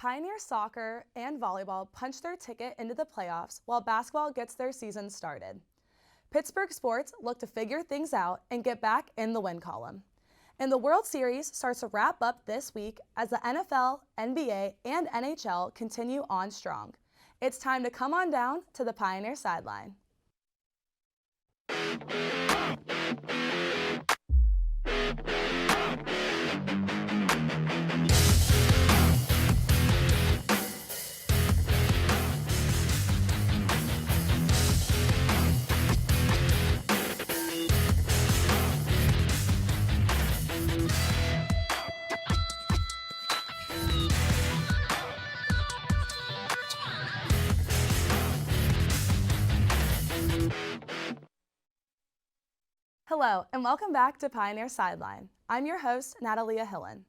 Pioneer soccer and volleyball punch their ticket into the playoffs while basketball gets their season started. Pittsburgh sports look to figure things out and get back in the win column. And the World Series starts to wrap up this week as the NFL, NBA, and NHL continue on strong. It's time to come on down to the Pioneer Sideline. Hello, and welcome back to Pioneer Sideline. I'm your host, Natalia Hillen.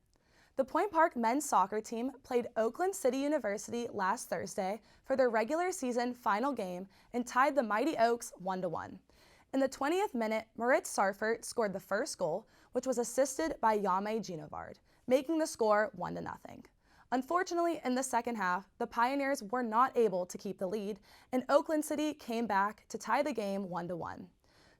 The Point Park men's soccer team played Oakland City University last Thursday for their regular season final game and tied the Mighty Oaks 1-1. In the 20th minute, Moritz Sarfert scored the first goal, which was assisted by Yame Ginovard, making the score 1-0. Unfortunately, in the second half, the Pioneers were not able to keep the lead, and Oakland City came back to tie the game 1-1.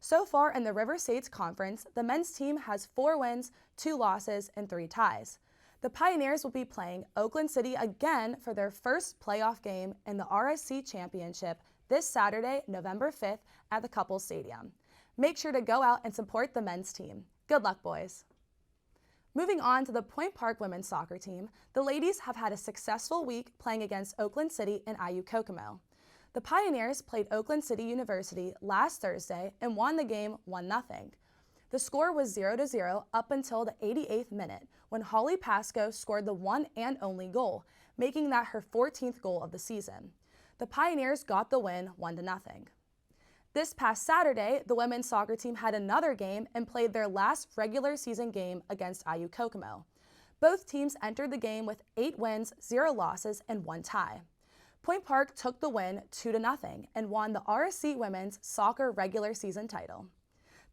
So far in the River States Conference, the men's team has 4 wins, 2 losses, and 3 ties. The Pioneers will be playing Oakland City again for their first playoff game in the RSC Championship this Saturday, November 5th at the Couples Stadium. Make sure to go out and support the men's team. Good luck, boys. Moving on to the Point Park women's soccer team, the ladies have had a successful week playing against Oakland City and IU Kokomo. The Pioneers played Oakland City University last Thursday and won the game 1-0. The score was 0-0 up until the 88th minute when Holly Pascoe scored the one and only goal, making that her 14th goal of the season. The Pioneers got the win 1-0. This past Saturday, the women's soccer team had another game and played their last regular season game against IU Kokomo. Both teams entered the game with 8 wins, 0 losses, and 1 tie. Point Park took the win 2-0 and won the RSC Women's Soccer regular season title.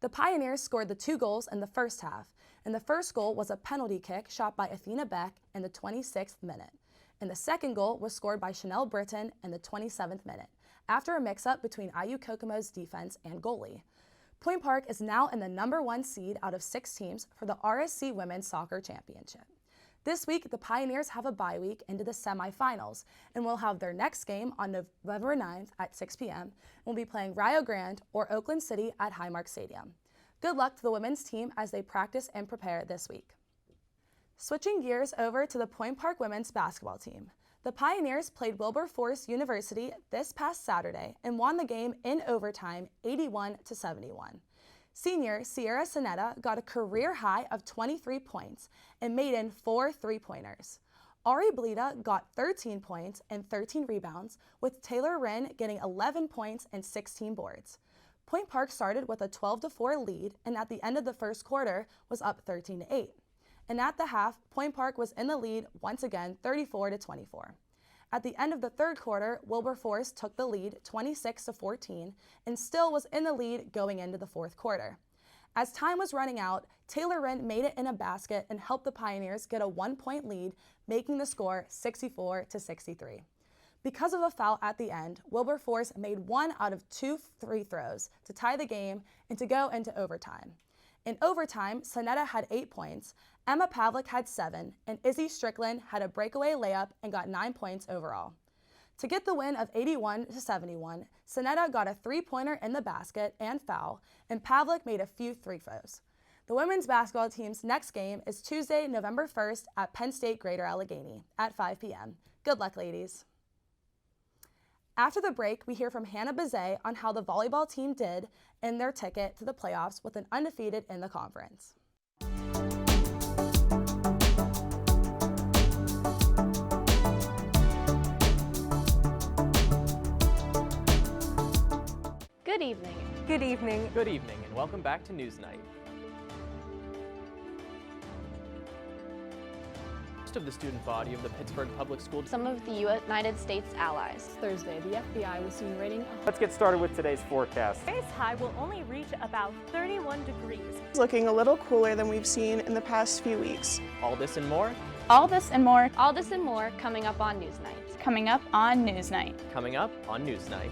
The Pioneers scored the 2 goals in the first half, and the first goal was a penalty kick shot by Athena Beck in the 26th minute, and the second goal was scored by Chanel Britton in the 27th minute, after a mix-up between IU Kokomo's defense and goalie. Point Park is now in the number 1 seed out of 6 teams for the RSC Women's Soccer Championship. This week, the Pioneers have a bye week into the semifinals and will have their next game on November 9th at 6 p.m. and will be playing Rio Grande or Oakland City at Highmark Stadium. Good luck to the women's team as they practice and prepare this week. Switching gears over to the Point Park women's basketball team. The Pioneers played Wilberforce University this past Saturday and won the game in overtime 81-71. Senior Sierra Sinetta got a career high of 23 points and made in 4 3-pointers. Ari Blida got 13 points and 13 rebounds, with Taylor Wren getting 11 points and 16 boards. Point Park started with a 12-4 lead and at the end of the first quarter was up 13-8. And at the half, Point Park was in the lead once again 34-24. At the end of the third quarter, Wilberforce took the lead 26-14 and still was in the lead going into the fourth quarter. As time was running out, Taylor Wren made it in a basket and helped the Pioneers get a 1-point lead, making the score 64-63. Because of a foul at the end, Wilberforce made 1 out of 2 free throws to tie the game and to go into overtime. In overtime, Sinetta had 8 points, Emma Pavlik had 7, and Izzy Strickland had a breakaway layup and got 9 points overall. To get the win of 81-71, Sinetta got a 3-pointer in the basket and foul, and Pavlik made a few free throws. The women's basketball team's next game is Tuesday, November 1st at Penn State Greater Allegheny at 5 p.m. Good luck, ladies. After the break, we hear from Hannah Bazet on how the volleyball team did in their ticket to the playoffs with an undefeated in the conference. Good evening. Good evening. Good evening, and welcome back to Newsnight. Most of the student body of the Pittsburgh Public School. Some of the United States allies. Thursday, the FBI was seen rating. Let's get started with today's forecast. Today's high will only reach about 31 degrees. It's looking a little cooler than we've seen in the past few weeks. All this and more All this and more All this and more coming up on Newsnight. coming up on Newsnight. Coming up on Newsnight.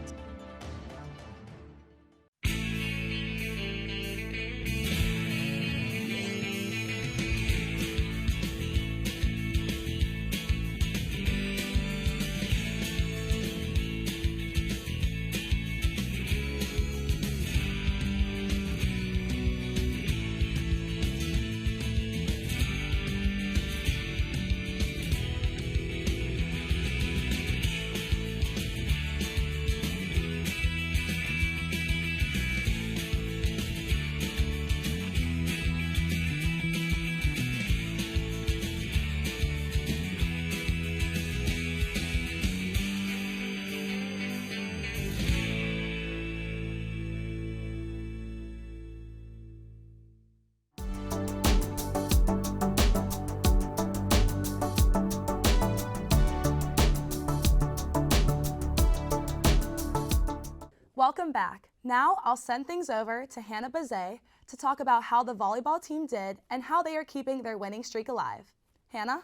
Welcome back. Now I'll send things over to Hannah Bazet to talk about how the volleyball team did and how they are keeping their winning streak alive. Hannah?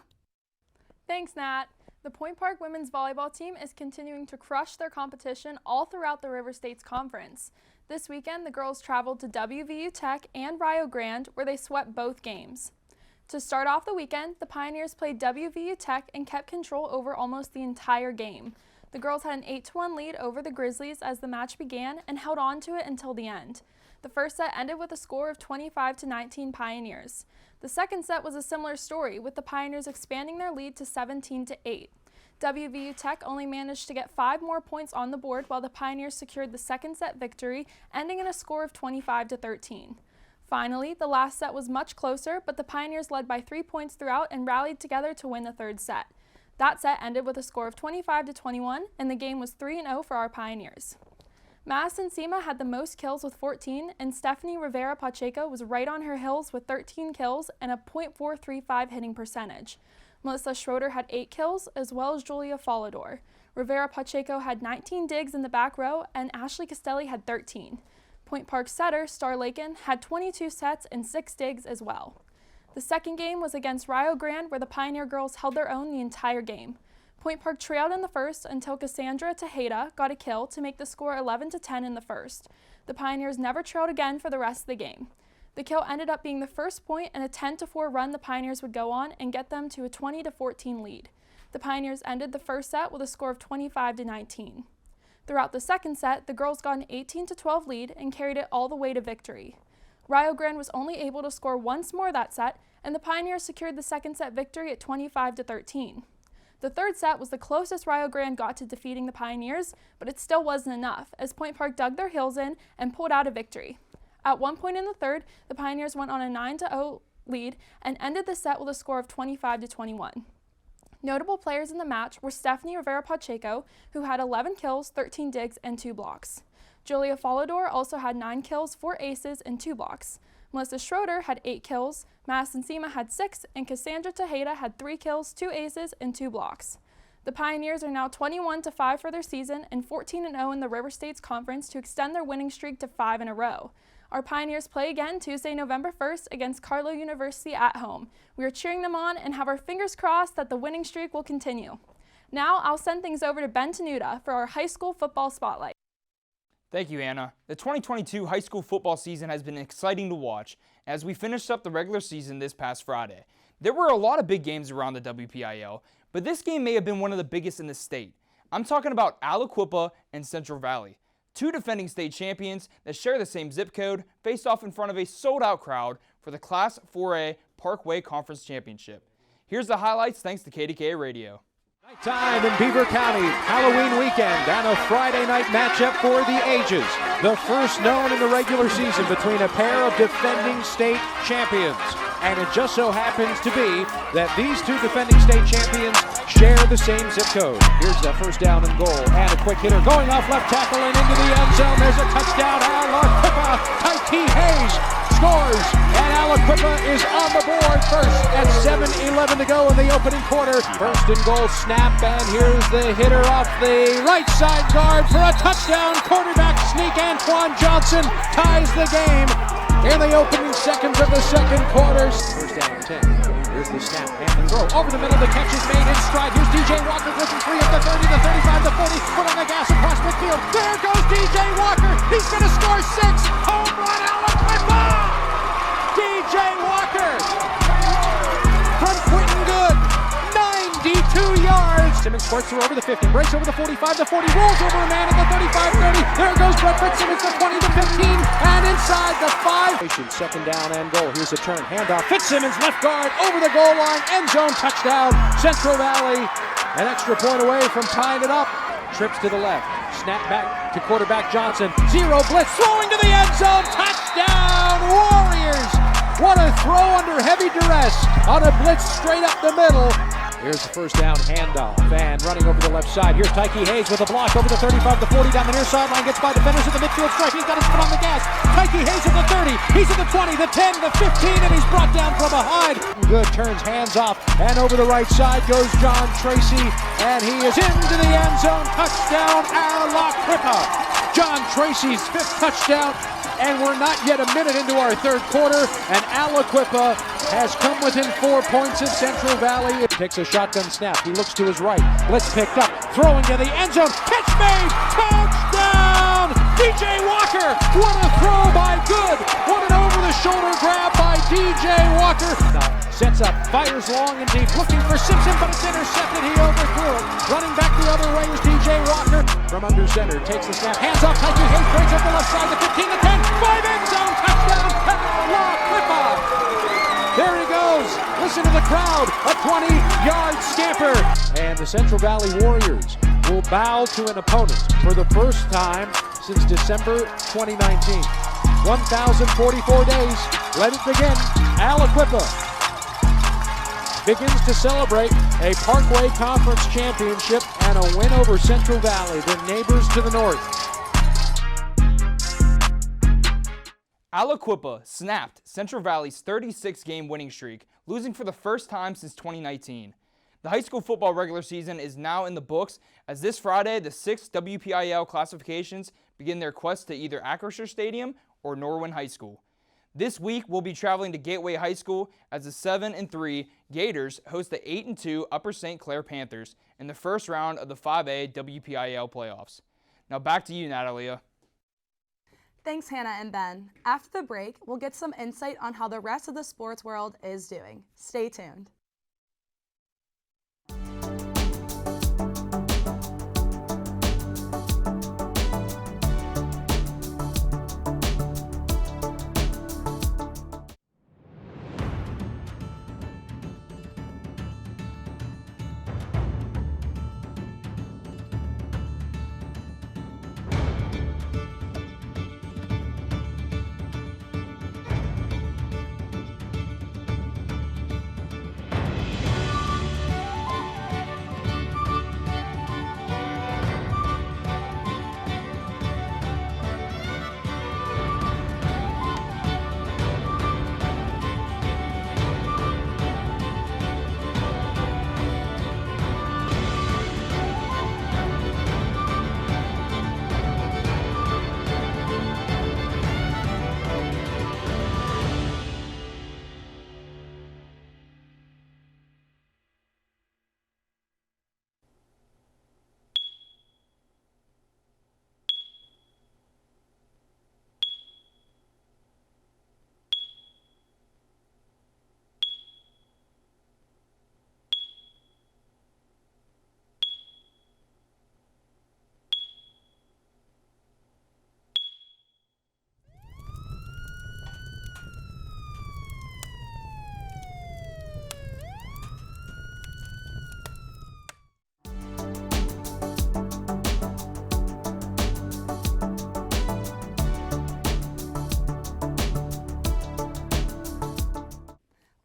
Thanks, Nat. The Point Park women's volleyball team is continuing to crush their competition all throughout the River States Conference. This weekend, the girls traveled to WVU Tech and Rio Grande, where they swept both games. To start off the weekend, the Pioneers played WVU Tech and kept control over almost the entire game. The girls had an 8-1 lead over the Grizzlies as the match began and held on to it until the end. The first set ended with a score of 25-19 Pioneers. The second set was a similar story, with the Pioneers expanding their lead to 17-8. WVU Tech only managed to get 5 more points on the board while the Pioneers secured the second set victory, ending in a score of 25-13. Finally, the last set was much closer, but the Pioneers led by 3 points throughout and rallied together to win the third set. That set ended with a score of 25-21, and the game was 3-0 for our Pioneers. Madison Sema had the most kills with 14, and Stephanie Rivera Pacheco was right on her heels with 13 kills and a .435 hitting percentage. Melissa Schroeder had 8 kills, as well as Julia Follador. Rivera Pacheco had 19 digs in the back row, and Ashley Castelli had 13. Point Park setter Star Lakin had 22 sets and 6 digs as well. The second game was against Rio Grande, where the Pioneer girls held their own the entire game. Point Park trailed in the first until Cassandra Tejeda got a kill to make the score 11-10 in the first. The Pioneers never trailed again for the rest of the game. The kill ended up being the first point in a 10-4 run the Pioneers would go on and get them to a 20-14 lead. The Pioneers ended the first set with a score of 25-19. Throughout the second set, the girls got an 18-12 lead and carried it all the way to victory. Rio Grande was only able to score once more that set, and the Pioneers secured the second set victory at 25-13. The third set was the closest Rio Grande got to defeating the Pioneers, but it still wasn't enough, as Point Park dug their heels in and pulled out a victory. At one point in the third, the Pioneers went on a 9-0 lead and ended the set with a score of 25-21. Notable players in the match were Stephanie Rivera Pacheco, who had 11 kills, 13 digs, and 2 blocks. Julia Follador also had 9 kills, 4 aces, and 2 blocks. Melissa Schroeder had 8 kills, Madison Sema had 6, and Cassandra Tejeda had 3 kills, 2 aces, and 2 blocks. The Pioneers are now 21-5 for their season and 14-0 in the River States Conference to extend their winning streak to 5 in a row. Our Pioneers play again Tuesday, November 1st against Carlow University at home. We are cheering them on and have our fingers crossed that the winning streak will continue. Now I'll send things over to Ben Tenuta for our high school football spotlight. Thank you, Anna. The 2022 high school football season has been exciting to watch as we finished up the regular season this past Friday. There were a lot of big games around the WPIL, but this game may have been one of the biggest in the state. I'm talking about Aliquippa and Central Valley. 2 defending state champions that share the same zip code faced off in front of a sold-out crowd for the Class 4A Parkway Conference Championship. Here's the highlights thanks to KDKA Radio. Nighttime in Beaver County, Halloween weekend, and a Friday night matchup for the ages. The first known in the regular season between a pair of defending state champions. And it just so happens to be that these 2 defending state champions share the same zip code. Here's the first down and goal, and a quick hitter going off left tackle and into the end zone. There's a touchdown. Aliquippa, Tyke Hayes scores, and Aliquippa is on the board first at 7:11 to go in the opening quarter. First and goal snap, and here's the hitter off the right side guard for a touchdown. Quarterback sneak Antoine Johnson ties the game in the opening seconds of the second quarter. First down and 10. Here's the snap, and throw. Over the middle, the catch is made in stride. Here's DJ Walker looking free at the 30, the 35, the 40. Foot on the gas across midfield. There goes DJ Walker. He's going to score 6. Home run, Alabama! DJ Walker from Quentin Good. 92 yards. Simmons squirts through over the 50, breaks over the 45, the 40, rolls over a man at the 35-30. There goes Brett Fitzsimmons, the 20, the 15, and inside the 5. Second down and goal. Here's a turn, handoff. Fitzsimmons, left guard, over the goal line, end zone, touchdown. Central Valley, an extra point away from tying it up. Trips to the left, snap back to quarterback Johnson. Zero blitz, throwing to the end zone, touchdown Warriors. What a throw under heavy duress on a blitz straight up the middle. Here's the first down handoff, and running over the left side. Here's Tyke Hayes with a block over the 35, the 40, down the near sideline, gets by defenders at the midfield stripe. He's got his foot on the gas. Tyke Hayes at the 30, he's at the 20, the 10, the 15, and he's brought down from behind. Good, turns hands off, and over the right side goes John Tracy, and he is into the end zone. Touchdown, Alaquippa. John Tracy's 5th touchdown. And we're not yet a minute into our 3rd quarter, and Alaquippa has come within 4 points of Central Valley. Takes a shotgun snap. He looks to his right. Blitz picked up. Throwing to the end zone. Catch made. Touchdown! DJ Walker. What a throw by Good. What an over-the-shoulder grab by DJ Walker. Sets up. Fires long and deep. Looking for Simpson, but it's intercepted. He overthrew it. Running back the other way is DJ Walker. From under center. Takes the snap. Hands off. Tyke Hayes breaks up the left side. The 15, the 10. 5 end zone. Touchdown. Alaquippa. There he goes. Listen to the crowd. A 20-yard scamper. And the Central Valley Warriors will bow to an opponent for the first time since December 2019. 1,044 days. Let it begin. Alaquippa begins to celebrate a Parkway Conference championship and a win over Central Valley, the neighbors to the north. Alaquippa snapped Central Valley's 36-game winning streak, losing for the first time since 2019. The high school football regular season is now in the books, as this Friday the 6 WPIAL classifications begin their quest to either Acrisure Stadium or Norwin High School. This week we'll be traveling to Gateway High School as the 7-3 Gators host the 8-2 Upper St. Clair Panthers in the first round of the 5A WPIAL playoffs. Now back to you, Natalia. Thanks, Hannah and Ben. After the break, we'll get some insight on how the rest of the sports world is doing. Stay tuned.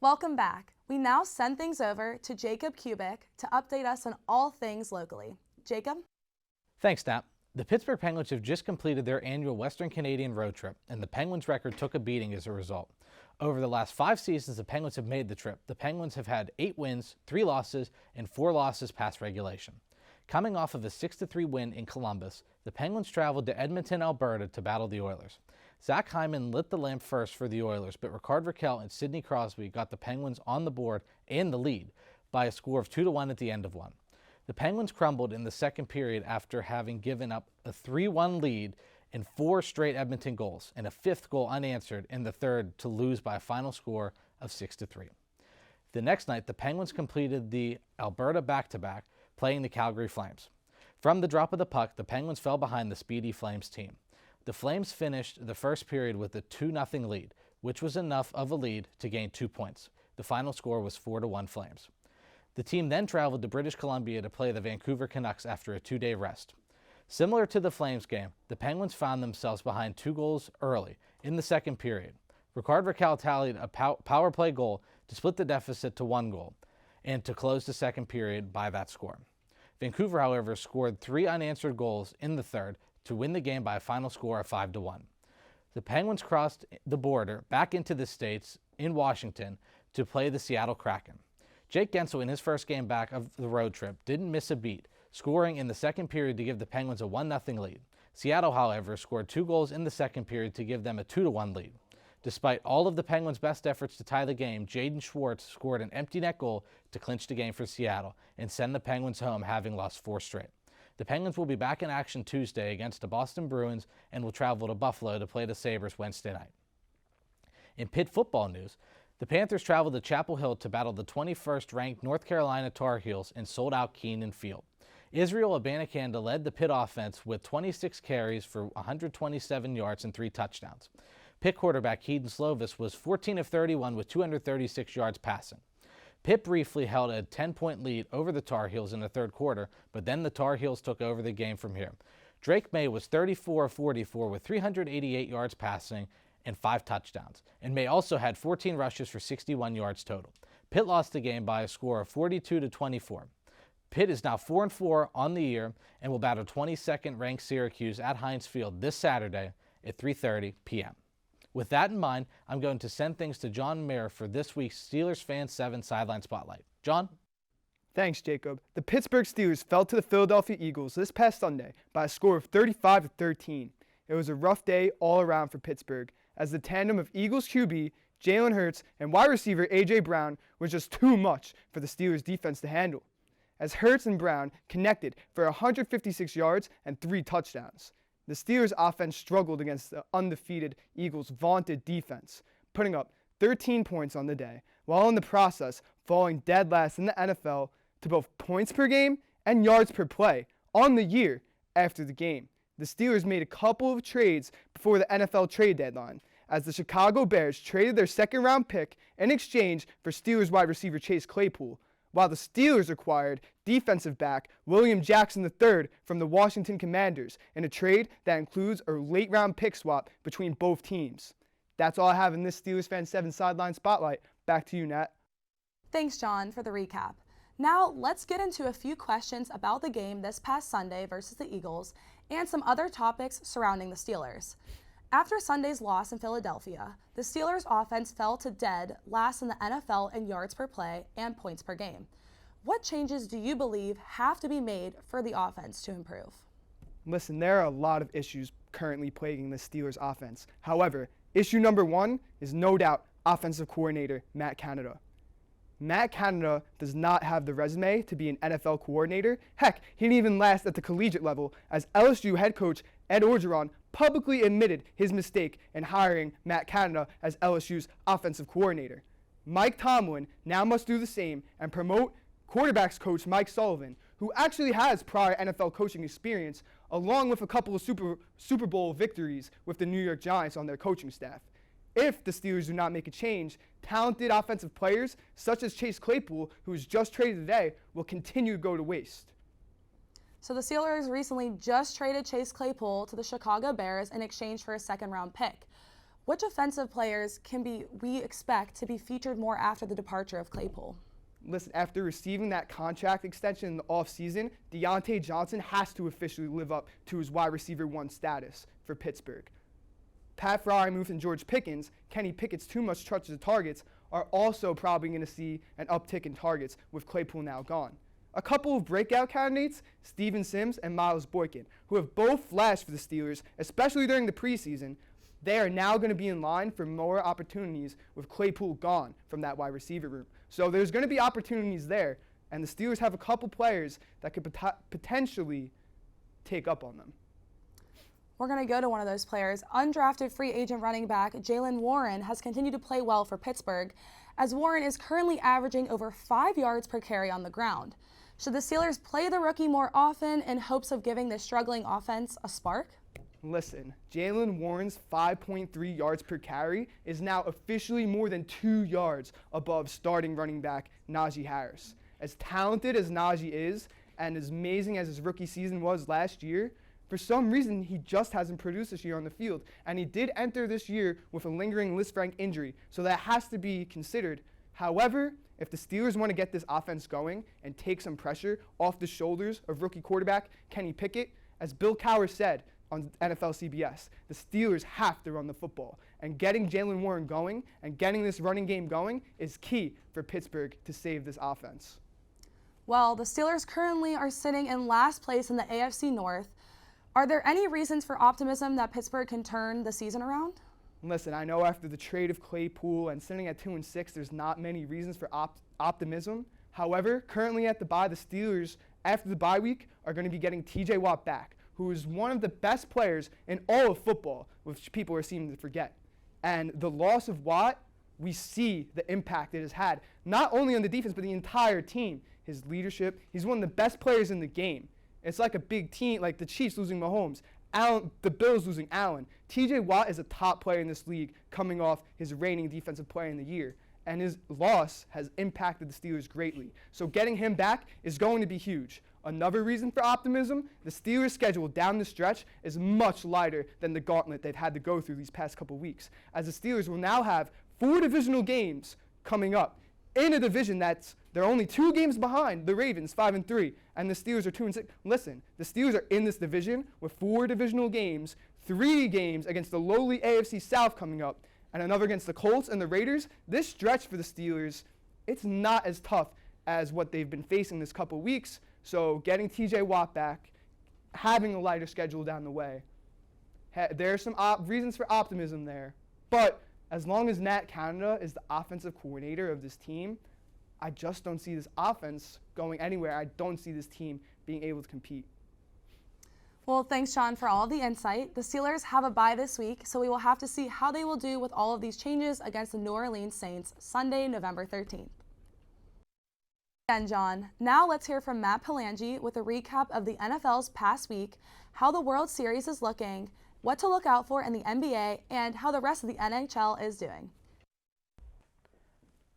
Welcome back. We now send things over to Jacob Kubik to update us on all things locally. Jacob? Thanks, Nat. The Pittsburgh Penguins have just completed their annual Western Canadian road trip, and the Penguins' record took a beating as a result. Over the last 5 seasons the Penguins have made the trip, the Penguins have had 8 wins, 3 losses, and 4 losses past regulation. Coming off of a 6-3 win in Columbus, the Penguins traveled to Edmonton, Alberta to battle the Oilers. Zach Hyman lit the lamp first for the Oilers, but Ricard Raquel and Sidney Crosby got the Penguins on the board and the lead by a score of 2-1 at the end of one. The Penguins crumbled in the second period after having given up a 3-1 lead and 4 straight Edmonton goals and a 5th goal unanswered in the third to lose by a final score of 6-3. The next night, the Penguins completed the Alberta back-to-back, playing the Calgary Flames. From the drop of the puck, the Penguins fell behind the speedy Flames team. The Flames finished the first period with a 2-0 lead, which was enough of a lead to gain 2 points. The final score was 4-1 Flames. The team then traveled to British Columbia to play the Vancouver Canucks after a 2-day rest. Similar to the Flames game, the Penguins found themselves behind 2 goals early in the second period. Ricard Raquel tallied a power play goal to split the deficit to 1 goal and to close the second period by that score. Vancouver, however, scored 3 unanswered goals in the third to win the game by a final score of 5-1. The Penguins crossed the border back into the States in Washington to play the Seattle Kraken. Jake Guentzel, in his first game back of the road trip, didn't miss a beat, scoring in the second period to give the Penguins a 1-0 lead. Seattle, however, scored 2 goals in the second period to give them a 2-1 lead. Despite all of the Penguins' best efforts to tie the game, Jaden Schwartz scored an empty net goal to clinch the game for Seattle and send the Penguins home, having lost 4 straight. The Penguins will be back in action Tuesday against the Boston Bruins and will travel to Buffalo to play the Sabres Wednesday night. In Pitt football news, the Panthers traveled to Chapel Hill to battle the 21st-ranked North Carolina Tar Heels in sold-out Keenan Field. Israel Abanikanda led the Pitt offense with 26 carries for 127 yards and 3 touchdowns. Pitt quarterback Keaton Slovis was 14 of 31 with 236 yards passing. Pitt briefly held a 10-point lead over the Tar Heels in the third quarter, but then the Tar Heels took over the game from here. Drake May was 34 of 44 with 388 yards passing and 5 touchdowns, and May also had 14 rushes for 61 yards total. Pitt lost the game by a score of 42-24. Pitt is now 4-4 on the year and will battle 22nd-ranked Syracuse at Heinz Field this Saturday at 3:30 p.m. With that in mind, I'm going to send things to John Mayer for this week's Steelers Fan 7 Sideline Spotlight. John? Thanks, Jacob. The Pittsburgh Steelers fell to the Philadelphia Eagles this past Sunday by a score of 35-13. It was a rough day all around for Pittsburgh, as the tandem of Eagles QB, Jalen Hurts, and wide receiver A.J. Brown was just too much for the Steelers' defense to handle, as Hurts and Brown connected for 156 yards and 3 touchdowns. The Steelers' offense struggled against the undefeated Eagles' vaunted defense, putting up 13 points on the day, while in the process falling dead last in the NFL to both points per game and yards per play on the year after the game. The Steelers made a couple of trades before the NFL trade deadline, as the Chicago Bears traded their second-round pick in exchange for Steelers wide receiver Chase Claypool, while the Steelers acquired defensive back William Jackson III from the Washington Commanders in a trade that includes a late-round pick swap between both teams. That's all I have in this Steelers Fan 7 Sideline Spotlight. Back to you, Nat. Thanks, John, for the recap. Now, let's get into a few questions about the game this past Sunday versus the Eagles and some other topics surrounding the Steelers. After Sunday's loss in Philadelphia, the Steelers' offense fell to dead last in the NFL in yards per play and points per game. What changes do you believe have to be made for the offense to improve? Listen, there are a lot of issues currently plaguing the Steelers' offense. However, issue number 1 is no doubt offensive coordinator Matt Canada. Matt Canada does not have the resume to be an NFL coordinator. Heck, he didn't even last at the collegiate level, as LSU head coach Ed Orgeron publicly admitted his mistake in hiring Matt Canada as LSU's offensive coordinator. Mike Tomlin now must do the same and promote quarterbacks coach Mike Sullivan, who actually has prior NFL coaching experience, along with a couple of Super Bowl victories with the New York Giants on their coaching staff. If the Steelers do not make a change, talented offensive players such as Chase Claypool, who was just traded today, will continue to go to waste. So the Steelers recently just traded Chase Claypool to the Chicago Bears in exchange for a second-round pick. Which offensive players we expect to be featured more after the departure of Claypool? Listen, after receiving that contract extension in the offseason, Deontay Johnson has to officially live up to his wide receiver 1 status for Pittsburgh. Pat Fryermuth and George Pickens, Kenny Pickett's too much touches of targets, are also probably going to see an uptick in targets with Claypool now gone. A couple of breakout candidates, Steven Sims and Miles Boykin, who have both flashed for the Steelers, especially during the preseason, they are now going to be in line for more opportunities with Claypool gone from that wide receiver room. So there's going to be opportunities there, and the Steelers have a couple players that could potentially take up on them. We're going to go to one of those players. Undrafted free agent running back Jaylen Warren has continued to play well for Pittsburgh, as Warren is currently averaging over 5 yards per carry on the ground. Should the Steelers play the rookie more often in hopes of giving the struggling offense a spark? Listen, Jaylen Warren's 5.3 yards per carry is now officially more than 2 yards above starting running back Najee Harris. As talented as Najee is, and as amazing as his rookie season was last year, for some reason he just hasn't produced this year on the field. And he did enter this year with a lingering Lisfranc injury, so that has to be considered. However, if the Steelers want to get this offense going and take some pressure off the shoulders of rookie quarterback Kenny Pickett, as Bill Cowher said on NFL CBS, the Steelers have to run the football. And getting Jaylen Warren going and getting this running game going is key for Pittsburgh to save this offense. Well, the Steelers currently are sitting in last place in the AFC North. Are there any reasons for optimism that Pittsburgh can turn the season around? Listen, I know after the trade of Claypool and sitting at 2-6, there's not many reasons for optimism. However, currently at the bye, the Steelers, after the bye week, are going to be getting TJ Watt back, who is one of the best players in all of football, which people are seeming to forget. And the loss of Watt, we see the impact it has had, not only on the defense, but the entire team. His leadership, he's one of the best players in the game. It's like a big team, like the Chiefs losing Mahomes, the Bills losing Allen. TJ Watt is a top player in this league coming off his reigning defensive player in the year. And his loss has impacted the Steelers greatly. So getting him back is going to be huge. Another reason for optimism, the Steelers' schedule down the stretch is much lighter than the gauntlet they've had to go through these past couple weeks, as the Steelers will now have 4 divisional games coming up in a division they're only 2 games behind the Ravens, 5-3, and the Steelers are 2-6. Listen, the Steelers are in this division with 4 divisional games, 3 games against the lowly AFC South coming up, and another against the Colts and the Raiders. This stretch for the Steelers, it's not as tough as what they've been facing this couple weeks. So getting TJ Watt back, having a lighter schedule down the way, there's some reasons for optimism there. But as long as Nat Canada is the offensive coordinator of this team, I just don't see this offense going anywhere. I don't see this team being able to compete. Well, thanks, Sean, for all of the insight. The Steelers have a bye this week, so we will have to see how they will do with all of these changes against the New Orleans Saints Sunday, November 13th. Again, John. Now let's hear from Matt Palangi with a recap of the NFL's past week, how the World Series is looking, what to look out for in the NBA, and how the rest of the NHL is doing.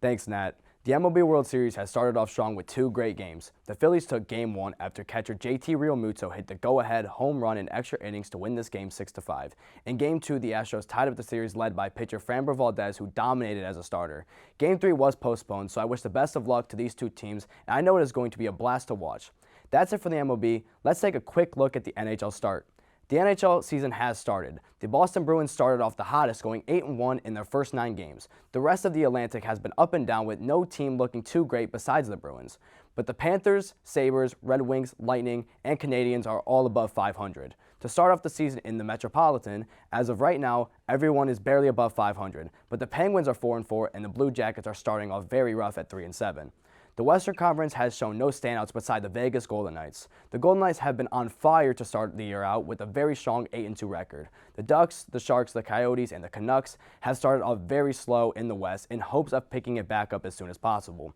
Thanks, Nat. The MLB World Series has started off strong with 2 great games. The Phillies took Game 1 after catcher JT Realmuto hit the go-ahead home run in extra innings to win this game 6-5. In Game 2, the Astros tied up the series led by pitcher Framber Valdez, who dominated as a starter. Game 3 was postponed, so I wish the best of luck to these 2 teams, and I know it is going to be a blast to watch. That's it for the MLB. Let's take a quick look at the NHL start. The NHL season has started. The Boston Bruins started off the hottest, going 8-1 in their first 9 games. The rest of the Atlantic has been up and down with no team looking too great besides the Bruins. But the Panthers, Sabres, Red Wings, Lightning, and Canadiens are all above 500. To start off the season in the Metropolitan, as of right now, everyone is barely above 500. But the Penguins are 4-4 and the Blue Jackets are starting off very rough at 3-7. The Western Conference has shown no standouts beside the Vegas Golden Knights. The Golden Knights have been on fire to start the year out with a very strong 8-2 record. The Ducks, the Sharks, the Coyotes, and the Canucks have started off very slow in the West in hopes of picking it back up as soon as possible.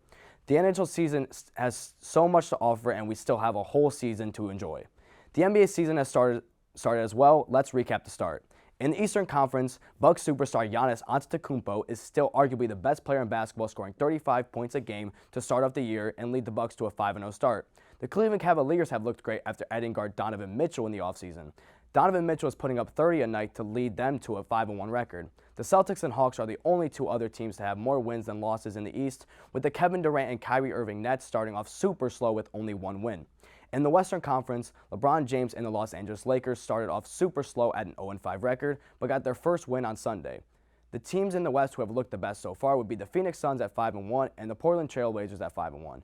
The NHL season has so much to offer and we still have a whole season to enjoy. The NBA season has started as well. Let's recap the start. In the Eastern Conference, Bucks superstar Giannis Antetokounmpo is still arguably the best player in basketball, scoring 35 points a game to start off the year and lead the Bucks to a 5-0 start. The Cleveland Cavaliers have looked great after adding guard Donovan Mitchell in the offseason. Donovan Mitchell is putting up 30 a night to lead them to a 5-1 record. The Celtics and Hawks are the only 2 other teams to have more wins than losses in the East, with the Kevin Durant and Kyrie Irving Nets starting off super slow with only 1 win. In the Western Conference, LeBron James and the Los Angeles Lakers started off super slow at an 0-5 record, but got their first win on Sunday. The teams in the West who have looked the best so far would be the Phoenix Suns at 5-1 and the Portland Trail Blazers at 5-1.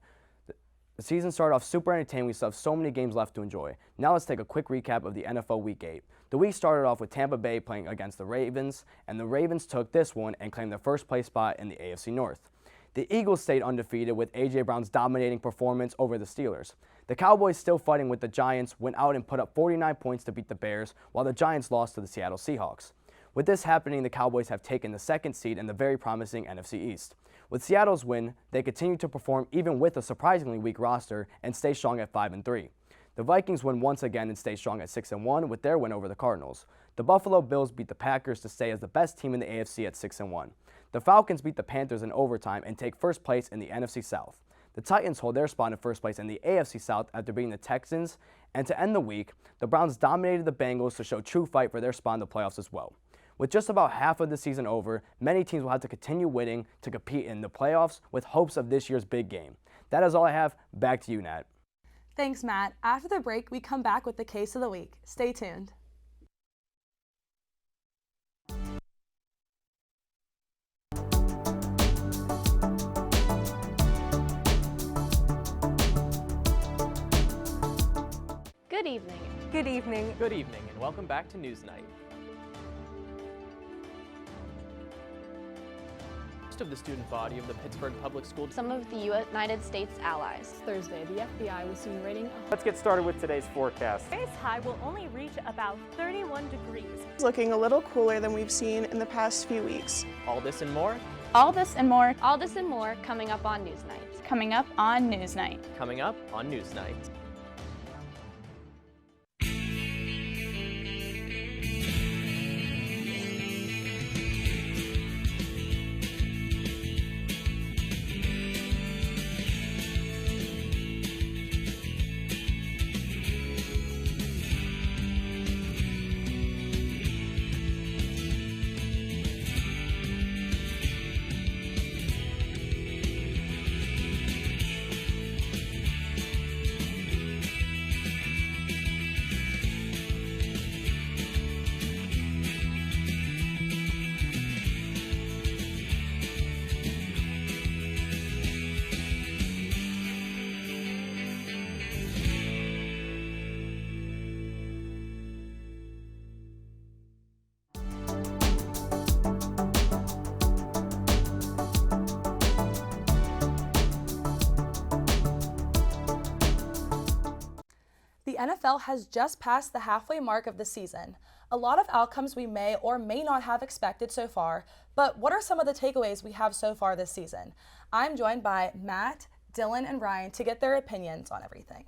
The season started off super entertaining. We still have so many games left to enjoy. Now let's take a quick recap of the NFL Week 8. The week started off with Tampa Bay playing against the Ravens, and the Ravens took this one and claimed their first place spot in the AFC North. The Eagles stayed undefeated with A.J. Brown's dominating performance over the Steelers. The Cowboys, still fighting with the Giants, went out and put up 49 points to beat the Bears, while the Giants lost to the Seattle Seahawks. With this happening, the Cowboys have taken the second seed in the very promising NFC East. With Seattle's win, they continue to perform even with a surprisingly weak roster and stay strong at 5-3. The Vikings win once again and stay strong at 6-1 with their win over the Cardinals. The Buffalo Bills beat the Packers to stay as the best team in the AFC at 6-1. The Falcons beat the Panthers in overtime and take first place in the NFC South. The Titans hold their spot in first place in the AFC South after beating the Texans. And to end the week, the Browns dominated the Bengals to show true fight for their spot in the playoffs as well. With just about half of the season over, many teams will have to continue winning to compete in the playoffs with hopes of this year's big game. That is all I have. Back to you, Nat. Thanks, Matt. After the break, we come back with the case of the week. Stay tuned. Good evening. Good evening. Good evening, and welcome back to Newsnight. Most of the student body of the Pittsburgh Public School. Some of the United States allies. Thursday, the FBI was seen raiding. Let's get started with today's forecast. Today's high will only reach about 31 degrees. It's looking a little cooler than we've seen in the past few weeks. All this and more. All this and more All this and more coming up on Newsnight. coming up on Newsnight. Coming up on Newsnight. The NFL has just passed the halfway mark of the season. A lot of outcomes we may or may not have expected so far, but what are some of the takeaways we have so far this season? I'm joined by Matt, Dylan, and Ryan to get their opinions on everything.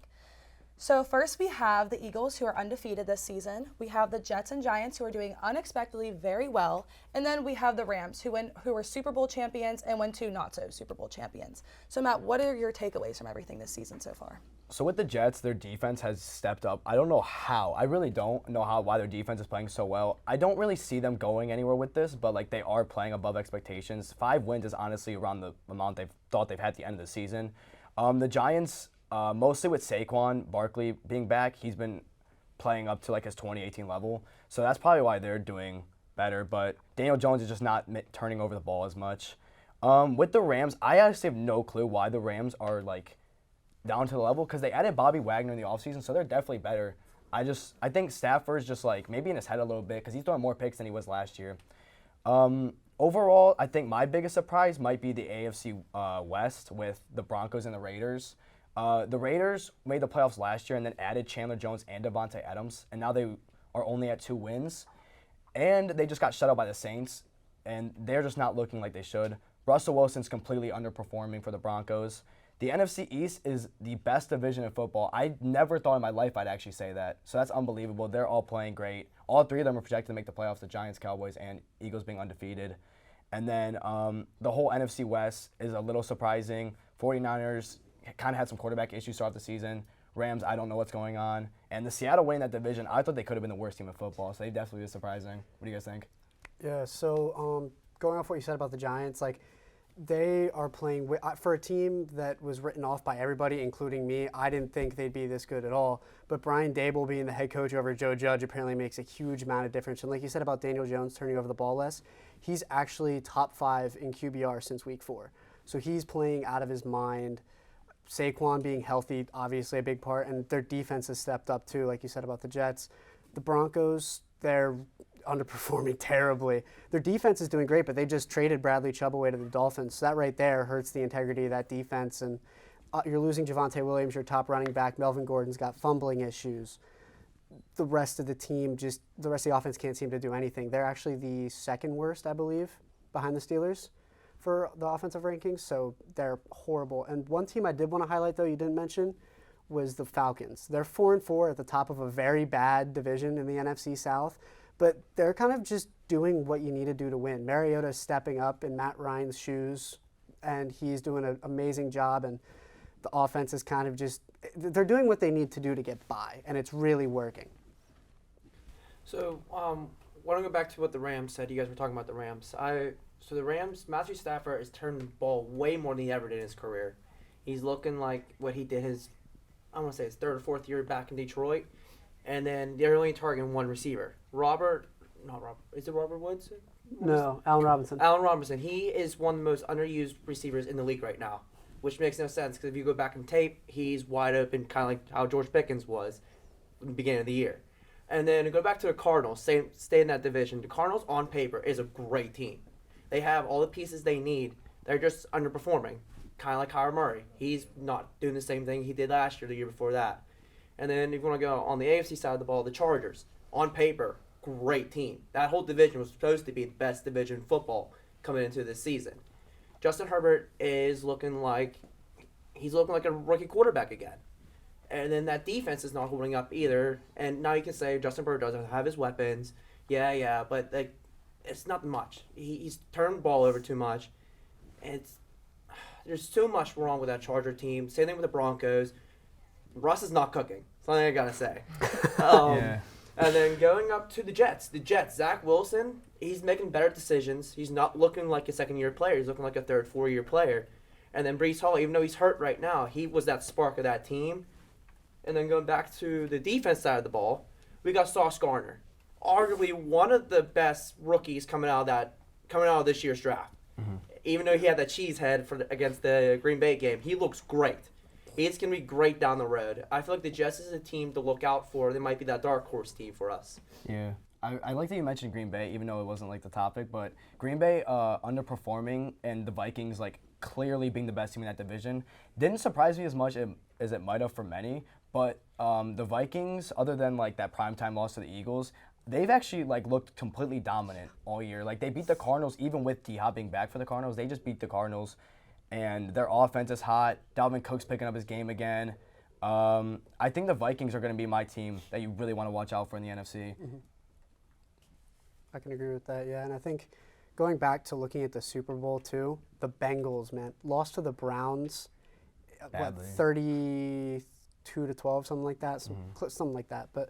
So first we have the Eagles, who are undefeated this season. We have the Jets and Giants, who are doing unexpectedly very well. And then we have the Rams, who were Super Bowl champions and went to not so Super Bowl champions. So Matt, what are your takeaways from everything this season so far? So with the Jets, their defense has stepped up. I don't know how. I really don't know why their defense is playing so well. I don't really see them going anywhere with this, but like they are playing above expectations. 5 wins is honestly around the amount they've thought they've had at the end of the season. The Giants, mostly with Saquon Barkley being back, he's been playing up to like his 2018 level. So that's probably why they're doing better. But Daniel Jones is just not turning over the ball as much. With the Rams, I actually have no clue why the Rams are like down to the level, because they added Bobby Wagner in the offseason, so they're definitely better. I think Stafford's just like maybe in his head a little bit, because he's throwing more picks than he was last year. Overall, I think my biggest surprise might be the AFC West with the Broncos and the Raiders. The Raiders made the playoffs last year and then added Chandler Jones and Devontae Adams, and now they are only at 2 wins. And they just got shut out by the Saints, and they're just not looking like they should. Russell Wilson's completely underperforming for the Broncos. The NFC East is the best division in football. I never thought in my life I'd actually say that. So that's unbelievable. They're all playing great. All 3 of them are projected to make the playoffs, the Giants, Cowboys, and Eagles being undefeated. And then the whole NFC West is a little surprising. 49ers kind of had some quarterback issues throughout the season. Rams, I don't know what's going on. And the Seattle winning that division, I thought they could have been the worst team in football. So they definitely was surprising. What do you guys think? Yeah, so going off what you said about the Giants, like, they are playing for a team that was written off by everybody, including me. I didn't think they'd be this good at all. But Brian Daboll being the head coach over Joe Judge apparently makes a huge amount of difference. And like you said about Daniel Jones turning over the ball less, he's actually top 5 in QBR since week 4. So he's playing out of his mind. Saquon being healthy, obviously a big part, and their defense has stepped up too, like you said about the Jets. The Broncos, they're underperforming terribly. Their defense is doing great, but they just traded Bradley Chubb away to the Dolphins. So that right there hurts the integrity of that defense. And you're losing Javonte Williams, your top running back. Melvin Gordon's got fumbling issues. The rest of the team, the rest of the offense can't seem to do anything. They're actually the second worst, I believe, behind the Steelers for the offensive rankings. So they're horrible. And one team I did want to highlight, though, you didn't mention, was the Falcons. They're 4-4 at the top of a very bad division in the NFC South, but they're kind of just doing what you need to do to win. Mariota's stepping up in Matt Ryan's shoes, and he's doing an amazing job, and the offense is kind of just, they're doing what they need to do to get by, and it's really working. So, I want to go back to what the Rams said. You guys were talking about the Rams. So the Rams, Matthew Stafford has turned the ball way more than he ever did in his career. He's looking like what he did his third or fourth year back in Detroit. And then they're only targeting one receiver. Is it Robert Woods? No, Allen Robinson. Allen Robinson. He is one of the most underused receivers in the league right now, which makes no sense because if you go back in tape, he's wide open, kind of like how George Pickens was in the beginning of the year. And then to go back to the Cardinals, stay in that division. The Cardinals, on paper, is a great team. They have all the pieces they need. They're just underperforming, kind of like Kyler Murray. He's not doing the same thing he did last year, the year before that. And then if you want to go on the AFC side of the ball, the Chargers, on paper, great team. That whole division was supposed to be the best division in football coming into this season. Justin Herbert is looking like a rookie quarterback again. And then that defense is not holding up either. And now you can say Justin Herbert doesn't have his weapons. Yeah, but it's not much. He's turned the ball over too much. And there's so much wrong with that Charger team. Same thing with the Broncos. Russ is not cooking. Something I gotta say. And then going up to the Jets. Zach Wilson, he's making better decisions. He's not looking like a second-year player. He's looking like a third, four-year player. And then Breece Hall, even though he's hurt right now, he was that spark of that team. And then going back to the defense side of the ball, we got Sauce Gardner, arguably one of the best rookies coming out of this year's draft. Mm-hmm. Even though he had that cheese head against the Green Bay game, he looks great. He's going to be great down the road. I feel like the Jets is a team to look out for. They might be that dark horse team for us. Yeah. I like that you mentioned Green Bay, even though it wasn't like the topic. But Green Bay underperforming and the Vikings clearly being the best team in that division didn't surprise me as much as it might have for many. But the Vikings, other than that primetime loss to the Eagles, they've actually looked completely dominant all year. They beat the Cardinals, even with D-Hop being back for the Cardinals. They just beat the Cardinals. And their offense is hot. Dalvin Cook's picking up his game again. I think the Vikings are going to be my team that you really want to watch out for in the NFC. Mm-hmm. I can agree with that, yeah. And I think going back to looking at the Super Bowl, too, the Bengals, man, lost to the Browns, Badly. 32-12, something like that, something like that. But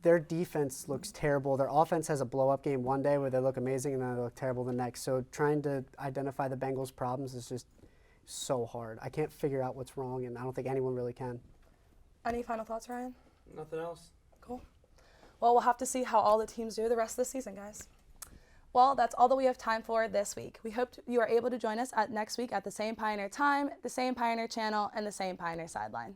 their defense looks terrible. Their offense has a blow-up game one day where they look amazing and then they look terrible the next. So trying to identify the Bengals' problems is just so hard. I can't figure out what's wrong, and I don't think anyone really can. Any final thoughts, Ryan? Nothing else. Cool. Well, we'll have to see how all the teams do the rest of the season, guys. Well, that's all that we have time for this week. We hope you are able to join us next week at the same Pioneer time, the same Pioneer channel, and the same Pioneer Sideline.